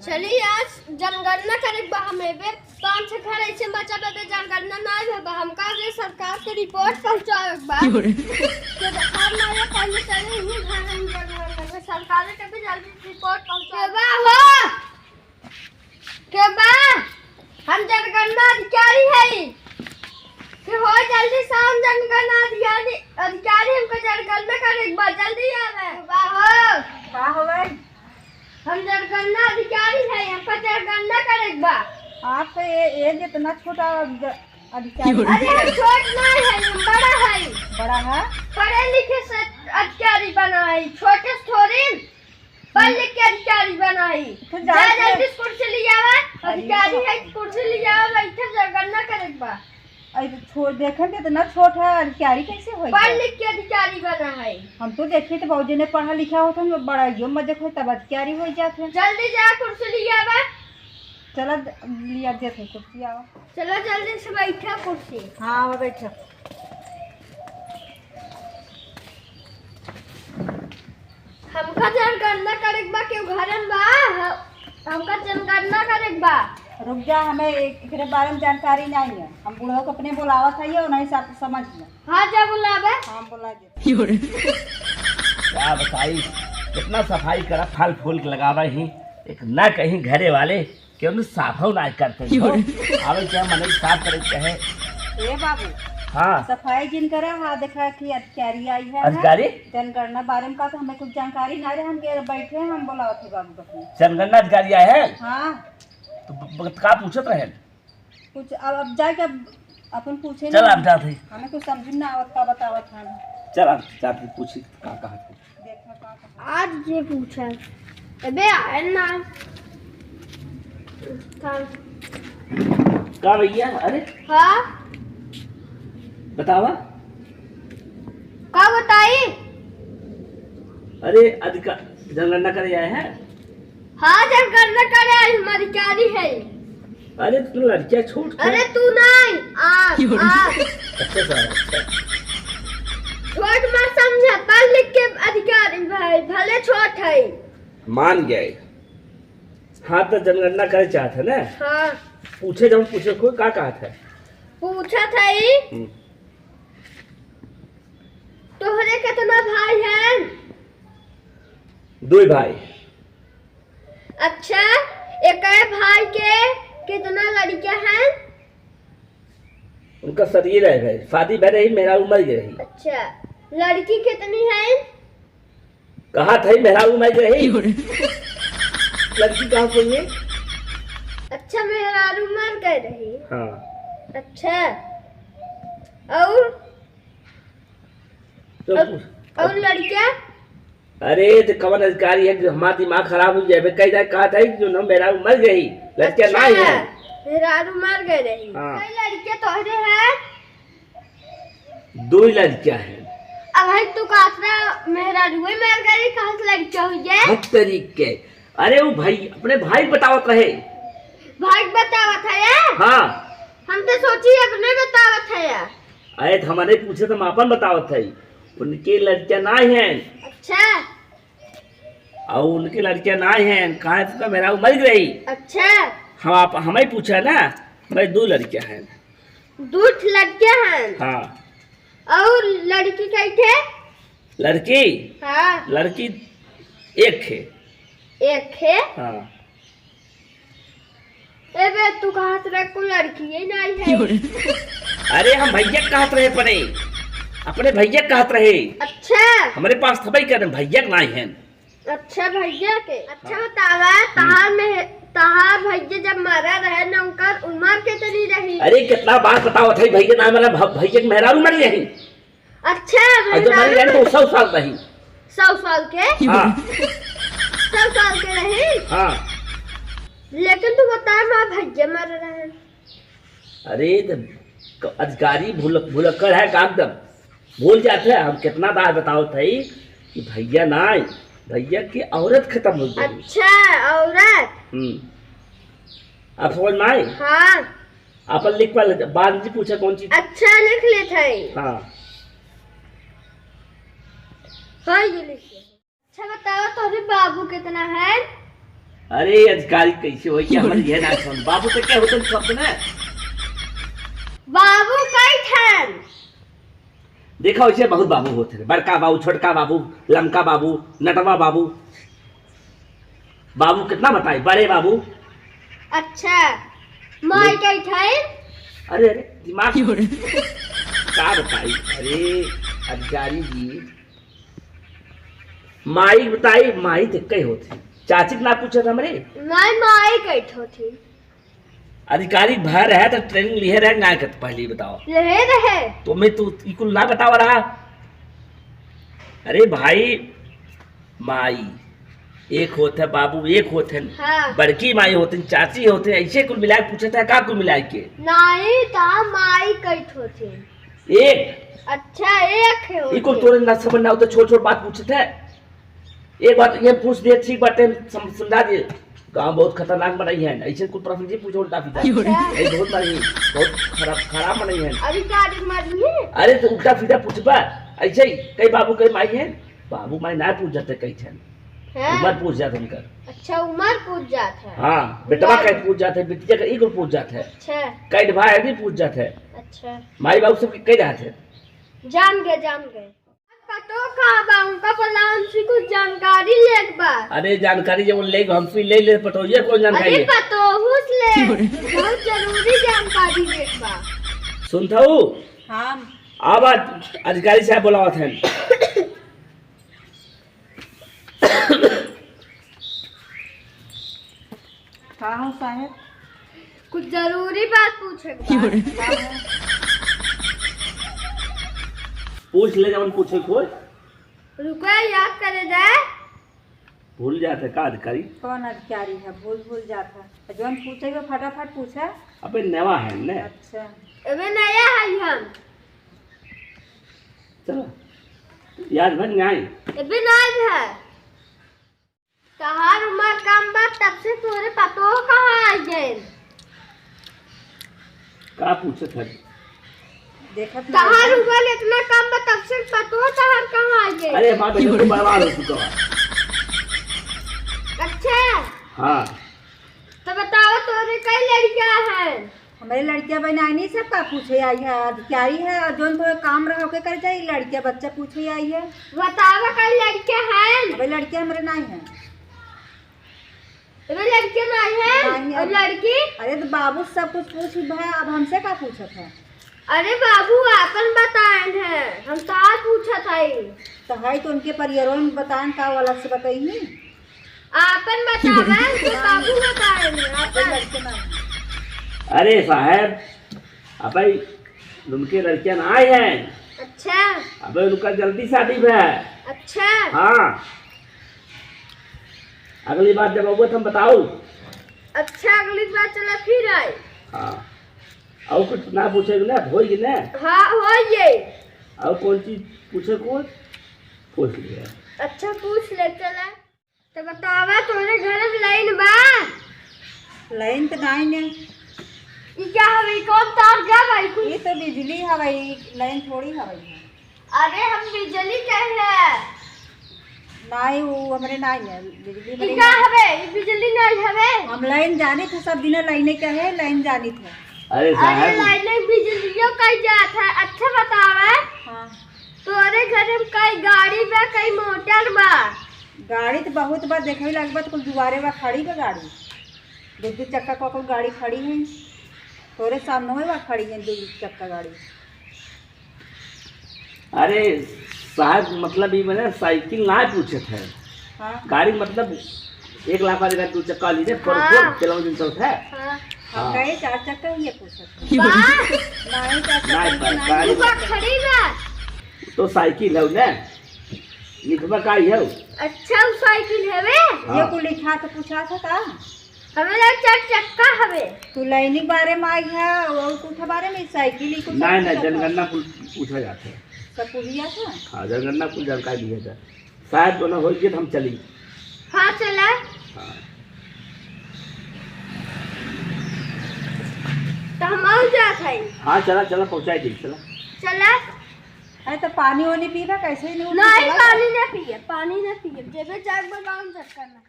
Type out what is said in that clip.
चलिए आज जनगणना करे बा हमें बे 5 घर ऐसे बच्चा बदे जनगणना ना है हमका के सरकार के रिपोर्ट पहुंचावे बा तो सरकार ना पहले चले ही घर हम जनगणना सरकार के भी जल्दी रिपोर्ट पहुंचावे हो के बा हम जनगणना अधिकारी है कि हो जल्दी शाम जनगणना अधिकारी हमको जनगणना करे बा जल्दी आवे बा हो का होवे हम जनगणना अधिकारी है हमको जनगणना करे बा आप ये जितना छोटा अधिकारी अरे हम छोट नहीं है हम बड़ा है पढ़े लिखे से अधिकारी बना है छोटे थोड़ी पढ़ लिख के अधिकारी बना है तो जल्दी कुर्सी ले आवा अधिकारी है कुर्सी ले आवा बैठे जनगणना करे बा छोड़ देखे तो इतना छोटा अधिकारी कैसे हो पढ़ लिख के अधिकारी बना है हम तो देखे तो बाबूजी ने पढ़ा लिखा होता है बड़ा यो मजे हो तब अधिकारी हो जाते हैं। जल्दी जा कुर्सी ले आवा चला लिया देते कुर्सी आवा चलो जल्दी से बैठा कुर्सी हाँ आवा बैठा हमका जनगणना करे बा के घर में बा हमका जनगणना करे बा रुक जा हमें एकरे बारे में जानकारी नहीं है हम बूढ़ों को अपने बुलावा था ये उन्हें सब समझ लिया हाँ जा बुलावे हम बुला दे क्या बताई कितना सफाई करा फल फूल के लगावा ही एक ना कहीं घरे वाले क्यों साफ ना करते आवे क्या मन साफ करे चाहे ए बाबू हाँ सफाई जिन करे हाँ देखा कि अधिकारी आई है अधिकारी जनगणना बारे में का तो हमें कुछ जानकारी नहीं रहे हम बैठे हैं हम बुलावा थे बाबू को जनगणना अधिकारी आए हैं हाँ तो का पूछत रहे कुछ अब जाके अपन पूछे चल आप जाते हमें कुछ समझ ना आवत का बतावत था चल आप जाते पूछी का कहा देखा का आज ये पूछा अबे आए ना का भैया अरे हाँ बतावा का बताई अरे अधिकारी जनगणना करे आए हैं हाँ जनगणना करे आई हम अधिकारी है अरे तू लड़कियां छोड़ अरे तू नहीं आप अच्छा छोट मत समझ पढ़ लिख के अधिकारी भाई भले छोट है मान गए हाँ तो जनगणना करे चाहते ना हाँ पूछे जब पूछे कोई का कहा था पूछा था ही तोहरे कितना भाई हैं 2 भाई अच्छा एक भाई के कितना लड़कियां हैं उनका शरीर रह गए शादी भर रही मेरा उम्र रही अच्छा लड़की कितनी है कहा था मेरा उम्र रही लड़की कहाँ से है अच्छा मेरा उम्र कह रही हाँ अच्छा और तो और लड़कियां अरे तो कवन अधिकारी है जो हमारा दिमाग खराब हो जाए कई जाए कहा था कि जो ना मेरा उम्र गई लड़कियां अच्छा, नहीं है मेरा उम्र गए रही हाँ। कई लड़कियां तोहरे हैं 2 लड़कियां हैं अब है तू कासरा मेरा रुई मर गई कहां से लड़कियां हुई है हर तरीके अरे वो भाई अपने भाई बतावत रहे भाई बतावत है ये हाँ हम तो सोची अपने बतावत है यार अरे तो हमारे पूछे तो मापन बतावत है उनकी लड़कियां नहीं हैं अच्छा और उनकी लड़कियां नहीं हैं कहा तो मेरा उम्र रही अच्छा हम आप हमें पूछा ना मैं 2 लड़कियां हैं 2 लड़कियां हैं हाँ और लड़की कैसे लड़की हाँ लड़की एक है एक है हाँ बे तू कहा से कोई लड़की ही नहीं है अरे हम भैया कहत रहे अपने भैया कहत रहे अच्छा हमारे पास थबई कर भैया नहीं है अच्छा भैया के अच्छा बतावा तहार भैया जब मरा रहे ना उनका उम्र कितनी रही अरे कितना बात बताओ थे भैया ना मतलब भैया के मेहरारू मरी रही अच्छा जो मरी रही तो 100 साल रही 100 साल के हाँ 100 साल के रही हाँ लेकिन तू बता माँ भैया मर रहे हैं अरे तो अधिकारी भूलक्कड़ है एकदम भूल जाते हैं हम कितना बार बताओ थे कि भैया नहीं भैया की औरत खत्म हो गई अच्छा औरत आप समझ में आई हाँ अपन लिख पा बाद जी पूछा कौन चीज अच्छा लिख लेते हाँ हाँ ये लिख ले अच्छा बताओ तुम्हारे बाबू कितना है अरे अधिकारी कैसे हो क्या हमारी ये ना सुन बाबू से क्या होता शब्द ना बाबू कई ठन देखा वैसे बहुत बाबू होते हैं बड़का बाबू छोटका बाबू लमका बाबू नटवा बाबू बाबू कितना बताए बड़े बाबू अच्छा माई कई ठन अरे अरे दिमाग क्या बताई अरे अधिकारी जी माई बताई माई तो कई होती चाची ना पूछा था हमरे नहीं माई कई ठो थी अधिकारी भर है तो ट्रेनिंग लिए रहे ना कर पहले बताओ रहे रहे तो मैं तू इकुल ना बतावा रहा अरे भाई माई एक होते है बाबू एक होते हैं हाँ। बड़की माई होते हैं चाची होते हैं ऐसे कुल मिला के पूछा था का कुल मिला के नहीं था माई कई ठो थी एक अच्छा एक है इकुल तोरे ना समझ ना होता छोट छोट बात पूछे थे एक बात ये पूछ दिए ठीक बातें समझा दिए गाँव बहुत खतरनाक बनाई है ऐसे कुछ प्रश्न जी पूछो उल्टा सीधा बहुत बनाई बहुत खराब बनाई है अधिकारी मरनी है अरे तो उल्टा सीधा पूछबा ऐसे ही कई बाबू कई माई है बाबू माई ना पूछ जाते कई छन उम्र पूछ जाते उनका अच्छा उम्र पूछ जाता है हाँ बेटवा कई पूछ जाते बिटिया का एक पूछ जाते है अच्छा कई भाई भी पूछ जाते है अच्छा माई बाबू सब कई जाते जान गए पतो कहाँ बा उनका पला हमसे कुछ जानकारी लेक बा अरे जानकारी जब ले हमसे ले पतो ये कौन जानकारी अरे है पतो हुस ले बहुत जरूरी जानकारी लेक बा सुनता हूँ हाँ अब अधिकारी साहब बोलावा थे हाँ हूँ साहेब कुछ जरूरी बात पूछे पूछ ले जब पूछे कोई रुको याद करे जाए भूल जाते का अधिकारी कौन अधिकारी है भूल जाता है जो हम पूछेगा फटाफट पूछा अबे नवा है ने अच्छा अबे नया है हम चलो याद बन जाए अबे नहीं है तहार उम्र कम बा तब से तोरे पतो कहाँ आ गए का पूछे थे देखत तहार उम्र इतना कम बा तब से पतो तहार कहाँ आ गए अरे माँ बेटा तो बर्बाद हो चुका है अच्छा हाँ तो बताओ तोरे कई लड़कियां हैं हमारी लड़कियां बनानी सब का पूछे आई है अधिकारी है और जो तो काम रहा होके कर जाए लड़कियां बच्चा पूछे आई है बताओ कई लड़कियां हैं भाई लड़कियां हमारे नहीं है अबे लड़कियां नहीं है और लड़की अरे तो बाबू सब कुछ पूछ भाई अब हमसे का पूछा था अरे बाबू आपन बताए हैं हम तार पूछा था तो है तो उनके परिवारों में बताएं का वो अलग से बताई नहीं आपन बतावे तो बाबू बताए हैं आपन लड़के नहीं अरे साहब अबे उनके लड़कियां ना आए हैं अच्छा अबे उनका जल्दी शादी है अच्छा हाँ अगली बार जब आओगे तो हम बताओ अच्छा अगली बार चला फिर आए हाँ और कुछ ना पूछेगी ना होगी ना हाँ हो ये और कौन चीज पूछे कौन पूछ लिया अच्छा पूछ ले चला तो बतावा तोरे घर में लाइन बा लाइन तो नहीं ने ई क्या हवे कौन तार जा भाई कुछ ये तो बिजली हवाई लाइन थोड़ी हवाई अरे हम बिजली कहे नहीं वो हमारे नहीं है बिजली ई हमारे क्या हवे ई बिजली नहीं हवे हम लाइन जानी थे सब दिन लाइने का है लाइन जानी थे अरे अरे साहब लाइन बिजलियों कई जात है अच्छा बतावा हाँ तोरे घर में कई गाड़ी बा कई मोटर बा गाड़ी तो बहुत बार देखे लगभग तो कुछ दुआरे बा खड़ी बा गाड़ी दो चक्का का कोई गाड़ी खड़ी है तोरे सामने में बा खड़ी है दो चक्का गाड़ी अरे साहब मतलब ये मैंने साइकिल ना पूछे थे हाँ गाड़ी मतलब 1 लाख वाली गाड़ी 2 चक्का लीजिए हाँ। चलाओ दिन चलता है हाँ हम गए 4 चक्का ये पूछा था बा नहीं 4 चक्का नहीं, तो नहीं। गाड़ी- तू बा खड़ी बा तो साइकिल है ना लिखवा का ही है अच्छा उ साइकिल हवे ये को लिखा तो पूछा था का हमें लग 4 चक्का हवे तू लाइनी बारे में आई है और कुछ बारे में साइकिल ही कुछ नहीं नहीं जनगणना पूछा जाता है सब पूछिया था हाँ जनगणना कुल जानकारी दिया था शायद दोनों हो गए तो हम चली हाँ चला हाँ तो हम और जात है हाँ चला चला पहुँचाई दी चला चला अरे तो पानी वानी पीबा कैसे नहीं नहीं पानी ना पिए जेबे जाग बगाऊं चक्कर ना